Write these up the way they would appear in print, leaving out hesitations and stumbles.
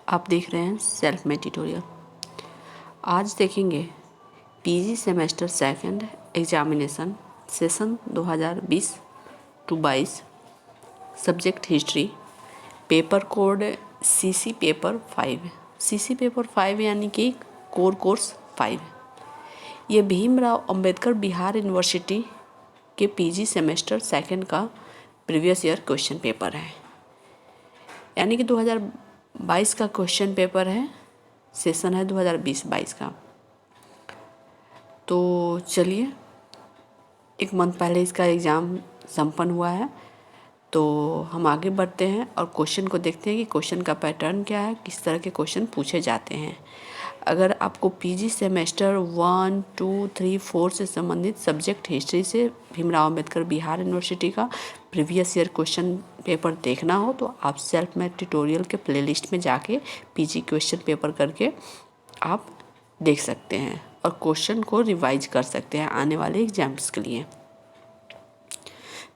आप देख रहे हैं सेल्फ मेड ट्यूटोरियल। आज देखेंगे PG semester second examination session 2020-22 subject history paper code CC paper 5। CC paper 5 यानी कि कोर कोर्स 5। ये भीमराव अंबेडकर बिहार यूनिवर्सिटी के पीजी सेमेस्टर सेकंड का प्रीवियस ईयर क्वेश्चन पेपर है, यानी कि 2022 का क्वेश्चन पेपर है, सेशन है 2020-22 का। तो चलिए, एक मंथ पहले इसका एग्ज़ाम संपन्न हुआ है, तो हम आगे बढ़ते हैं और क्वेश्चन को देखते हैं कि क्वेश्चन का पैटर्न क्या है, किस तरह के क्वेश्चन पूछे जाते हैं। अगर आपको पीजी सेमेस्टर 1, 2, 3, 4 से संबंधित सब्जेक्ट हिस्ट्री से भीमराव अंबेडकर बिहार यूनिवर्सिटी का प्रीवियस ईयर क्वेश्चन पेपर देखना हो तो आप सेल्फ मेड ट्यूटोरियल के प्लेलिस्ट में जाके पीजी क्वेश्चन पेपर करके आप देख सकते हैं और क्वेश्चन को रिवाइज कर सकते हैं आने वाले एग्जाम्स के लिए।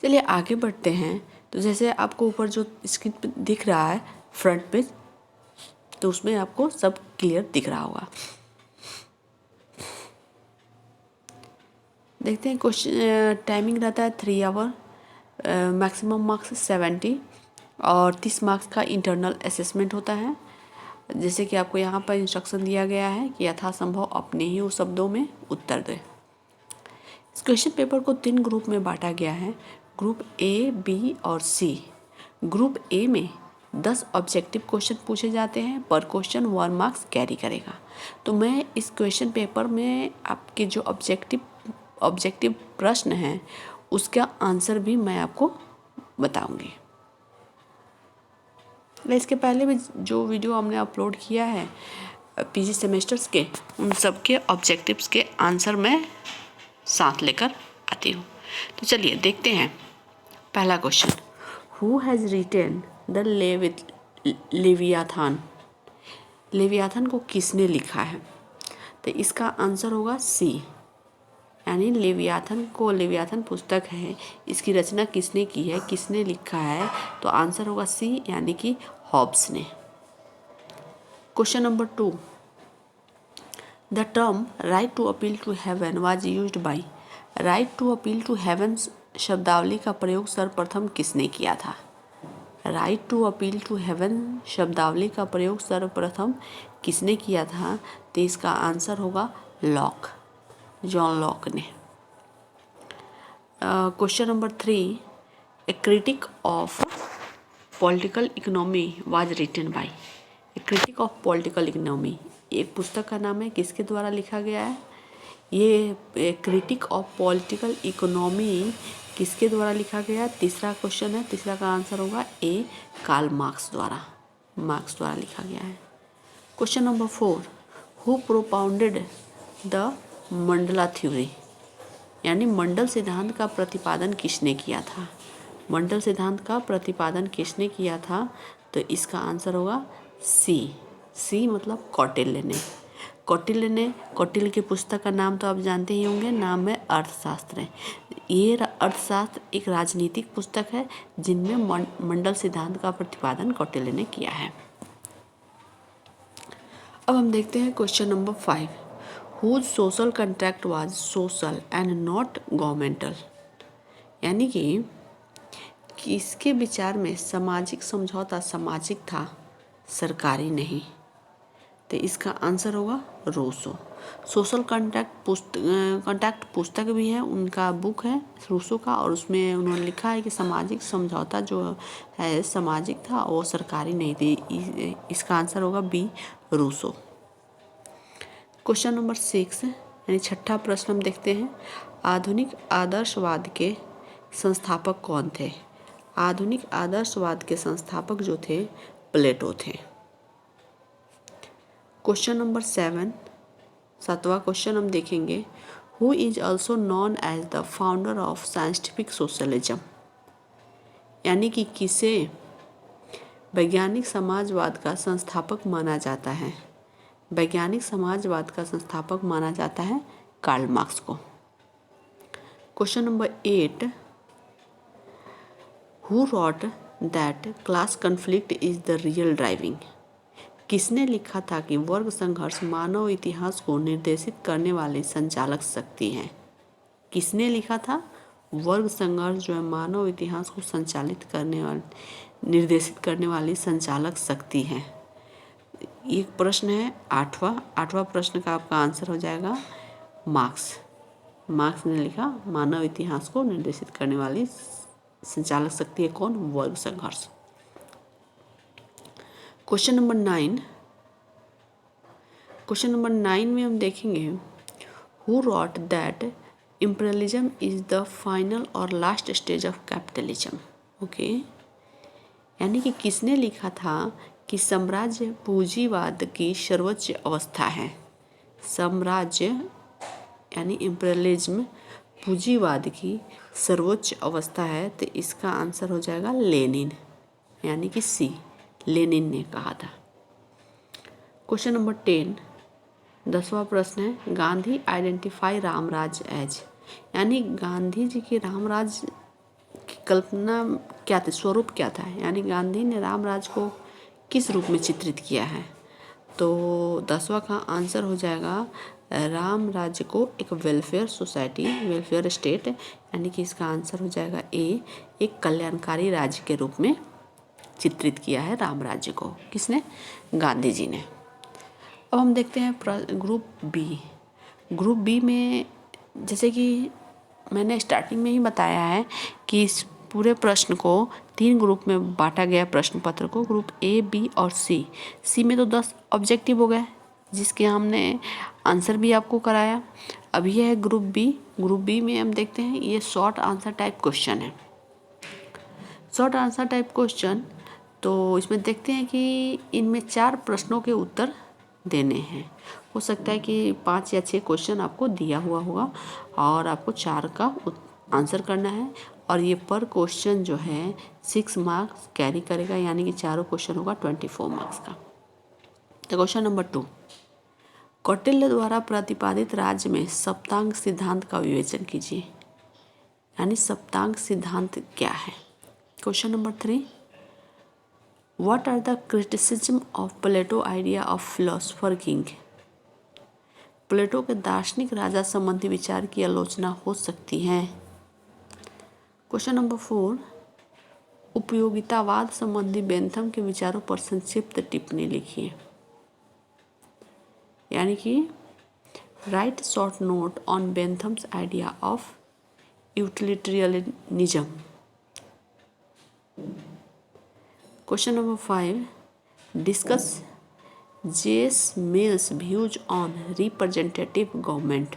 चलिए आगे बढ़ते हैं। तो जैसे आपको ऊपर जो स्क्रीन पे दिख रहा है फ्रंट पेज, तो उसमें आपको सब क्लियर दिख रहा होगा। देखते हैं क्वेश्चन टाइमिंग रहता है 3 आवर, मैक्सिमम मार्क्स 70 और 30 मार्क्स का इंटरनल असेसमेंट होता है। जैसे कि आपको यहाँ पर इंस्ट्रक्शन दिया गया है कि यथासंभव अपने ही शब्दों में उत्तर दें। इस क्वेश्चन पेपर को 3 ग्रुप में बांटा गया है, ग्रुप ए, बी और सी। ग्रुप ए में 10 ऑब्जेक्टिव क्वेश्चन पूछे जाते हैं, पर क्वेश्चन 1 मार्क्स कैरी करेगा। तो मैं इस क्वेश्चन पेपर में आपके जो ऑब्जेक्टिव प्रश्न हैं उसका आंसर भी मैं आपको बताऊंगी। इसके पहले भी जो वीडियो हमने अपलोड किया है पीजी सेमेस्टर्स के, उन सब के ऑब्जेक्टिव्स के आंसर मैं साथ लेकर आती हूँ। तो चलिए देखते हैं पहला question. Who has retain the Leviathan. Leviathan को किसने लिखा है? तो इसका आंसर होगा सी, यानी लेवियाथन पुस्तक है, इसकी रचना किसने की है, किसने लिखा है? तो आंसर होगा सी, यानी कि हॉब्स ने। Question number 2। The term right to appeal to heaven was used by. Right to appeal to heaven शब्दावली का प्रयोग सर्वप्रथम किसने किया था? Right to appeal to heaven शब्दावली का प्रयोग सर्वप्रथम किसने किया था? तो इसका आंसर होगा लॉक, जॉन लॉक ने। Question number 3। A critique of political economy was written by. A critique of political economy एक पुस्तक का नाम है, किसके द्वारा लिखा गया है? ये क्रिटिक ऑफ पॉलिटिकल इकोनॉमी किसके द्वारा लिखा गया? तीसरा क्वेश्चन है, तीसरा का आंसर होगा ए, कार्ल मार्क्स द्वारा लिखा गया है। Question number 4। Who propounded the Mandla theory, यानी मंडल सिद्धांत का प्रतिपादन किसने किया था? मंडल सिद्धांत का प्रतिपादन किसने किया था? तो इसका आंसर होगा सी मतलब कौटिल्य ने। कौटिल्य की पुस्तक का नाम तो आप जानते ही होंगे, नाम है अर्थशास्त्र। ये अर्थशास्त्र एक राजनीतिक पुस्तक है जिनमें मंडल सिद्धांत का प्रतिपादन कौटिल्य ने किया है। अब हम देखते हैं question number 5। Whose social contract was social and not governmental, यानी कि किसके विचार में सामाजिक समझौता सामाजिक था, सरकारी नहीं? तो इसका आंसर होगा रूसो। सोशल कॉन्ट्रैक्ट पुस्तक भी है, उनका बुक है रूसो का, और उसमें उन्होंने लिखा है कि सामाजिक समझौता जो है सामाजिक था, वो सरकारी नहीं थी। इसका आंसर होगा बी, रूसो। क्वेश्चन नंबर 6 यानी छठा प्रश्न हम देखते हैं। आधुनिक आदर्शवाद के संस्थापक कौन थे? आधुनिक आदर्शवाद के संस्थापक जो थे प्लेटो थे। क्वेश्चन नंबर 7, सातवां क्वेश्चन हम देखेंगे। Who is also known as the founder of scientific socialism, यानी कि किसे वैज्ञानिक समाजवाद का संस्थापक माना जाता है? वैज्ञानिक समाजवाद का संस्थापक माना जाता है कार्ल मार्क्स को। Question number 8। Who wrote that class conflict is the real driving, किसने लिखा था कि वर्ग संघर्ष मानव इतिहास को निर्देशित करने वाली संचालक शक्ति है? किसने लिखा था? वर्ग संघर्ष जो है मानव इतिहास को संचालित करने वाली निर्देशित करने वाली संचालक शक्ति है। एक प्रश्न है आठवां प्रश्न का आपका आंसर हो जाएगा मार्क्स ने लिखा मानव इतिहास को निर्देशित करने वाली संचालक शक्ति है कौन? वर्ग संघर्ष। क्वेश्चन नंबर 9 में हम देखेंगे who wrote that imperialism is the final और last stage of capitalism. Okay, यानी कि किसने लिखा था कि साम्राज्य पूंजीवाद की सर्वोच्च अवस्था है? साम्राज्य यानी इम्पीरियलिज्म पूंजीवाद की सर्वोच्च अवस्था है, तो इसका आंसर हो जाएगा लेनिन, यानी कि सी, लेनिन ने कहा था। क्वेश्चन नंबर 10, 10वां प्रश्न है गांधी आइडेंटिफाई रामराज एज, यानी गांधी जी की रामराज की कल्पना क्या थी, स्वरूप क्या था, यानी गांधी ने रामराज को किस रूप में चित्रित किया है? तो 10वां का आंसर हो जाएगा राम राज्य को एक वेलफेयर सोसाइटी, वेलफेयर स्टेट, यानी कि इसका आंसर हो जाएगा ए, एक कल्याणकारी राज्य के रूप में चित्रित किया है राम राज्य को। किसने? गांधी जी ने। अब हम देखते हैं ग्रुप बी में जैसे कि मैंने स्टार्टिंग में ही बताया है कि इस पूरे प्रश्न को 3 ग्रुप में बांटा गया प्रश्न पत्र को, ग्रुप ए, बी और सी में तो 10 ऑब्जेक्टिव हो गए जिसके हमने आंसर भी आपको कराया। अब यह है ग्रुप बी में हम देखते हैं ये शॉर्ट आंसर टाइप क्वेश्चन है। शॉर्ट आंसर टाइप क्वेश्चन, तो इसमें देखते हैं कि इनमें 4 प्रश्नों के उत्तर देने हैं। हो सकता है कि 5 या 6 क्वेश्चन आपको दिया हुआ होगा और आपको 4 का आंसर करना है, और ये पर क्वेश्चन जो है 6 मार्क्स कैरी करेगा, यानी कि चारों क्वेश्चन होगा 24 मार्क्स का। तो क्वेश्चन नंबर 2, कौटिल्य द्वारा प्रतिपादित राज्य में सप्तांग सिद्धांत का विवेचन कीजिए, यानी सप्तांग सिद्धांत क्या है? Question number 3, what are the criticism of Plato idea of philosopher king, Plato के दार्शनिक राजा संबंधी विचार की आलोचना हो सकती है। क्वेश्चन नंबर 4, उपयोगितावाद संबंधी बेंथम के विचारों पर संक्षिप्त टिप्पणी लिखिए, यानी कि write short note on Bentham's idea of utilitarianism. Question number 5, discuss J S Mill's views on representative government,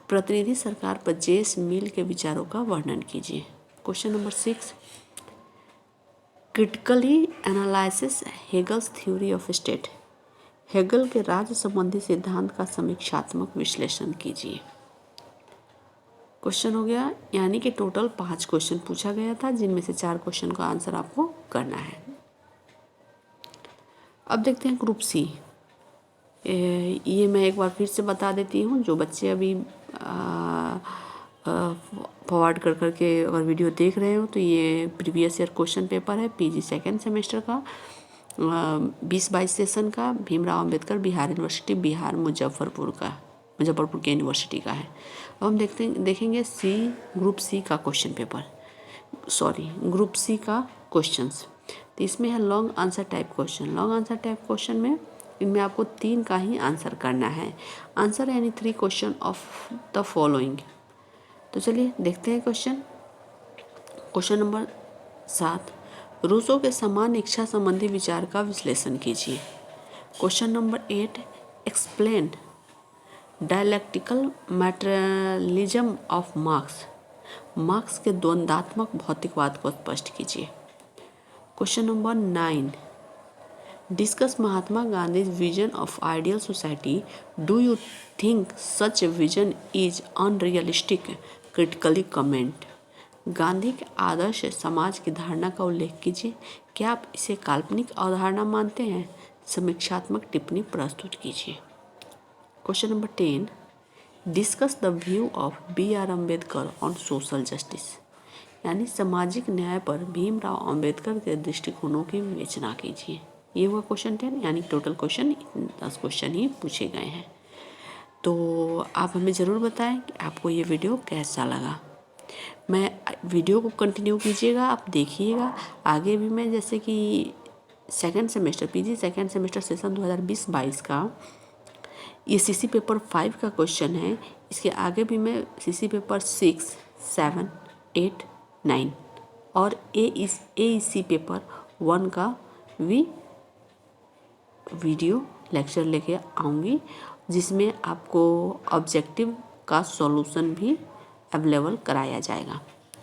प्रतिनिधि सरकार पर जेस मिल के विचारों का वर्णन कीजिए। Question number 6, critically analysis Hegel's theory of state, Hegel के राज्य संबंधी सिद्धांत का समीक्षात्मक विश्लेषण कीजिए। क्वेश्चन हो गया, यानी कि टोटल 5 क्वेश्चन पूछा गया था जिनमें से 4 क्वेश्चन का आंसर आपको करना है। अब देखते हैं ग्रुप सी। ये मैं एक बार फिर से बता देती हूँ, जो बच्चे अभी फॉरवर्ड कर करके अगर वीडियो देख रहे हो तो ये प्रीवियस ईयर क्वेश्चन पेपर है पीजी सेकेंड सेमेस्टर का 20-22 सेशन का, भीमराव अंबेडकर बिहार यूनिवर्सिटी बिहार मुजफ्फरपुर के यूनिवर्सिटी का है। अब हम देखेंगे ग्रुप सी का क्वेश्चन पेपर, ग्रुप सी का क्वेश्चंस। तो इसमें है long answer type question. Long answer type question में इनमें आपको 3 का ही आंसर करना है। आंसर यानी 3 क्वेश्चन ऑफ द फॉलोइंग। तो चलिए देखते हैं क्वेश्चन नंबर 7, रूसो के समान इच्छा संबंधी विचार का विश्लेषण कीजिए। Question number 8, explain dialectical materialism of Marx के द्वंद्वात्मक भौतिकवाद को स्पष्ट कीजिए। Question number 9, discuss Mahatma Gandhi vision of ideal society, do you think such vision is unrealistic, critically comment. Gandhi के आदर्श समाज की धारणा का उल्लेख कीजिए, क्या आप इसे काल्पनिक अवधारणा मानते हैं, समीक्षात्मक टिप्पणी प्रस्तुत कीजिए। Question number 10, discuss the view of B.R. Ambedkar on social justice, यानी सामाजिक न्याय पर भीमराव अंबेडकर के दृष्टिकोणों की विवेचना कीजिए। ये हुआ क्वेश्चन 10, यानी टोटल क्वेश्चन 10 क्वेश्चन ही पूछे गए हैं। तो आप हमें ज़रूर बताएं कि आपको ये वीडियो कैसा लगा। मैं वीडियो को कंटिन्यू कीजिएगा, आप देखिएगा। आगे भी मैं जैसे कि second semester PG second semester session 2020-22 का ये सीसी पेपर 5 का क्वेश्चन है। इसके आगे भी मैं सीसी पेपर 6, 7, 8, 9 और AEC पेपर 1 का भी वीडियो लेक्चर लेके आऊँगी, जिसमें आपको ऑब्जेक्टिव का सॉल्यूशन भी अवेलेबल कराया जाएगा।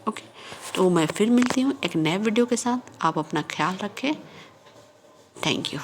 ओके, तो मैं फिर मिलती हूँ एक नए वीडियो के साथ। आप अपना ख्याल रखें। Thank you.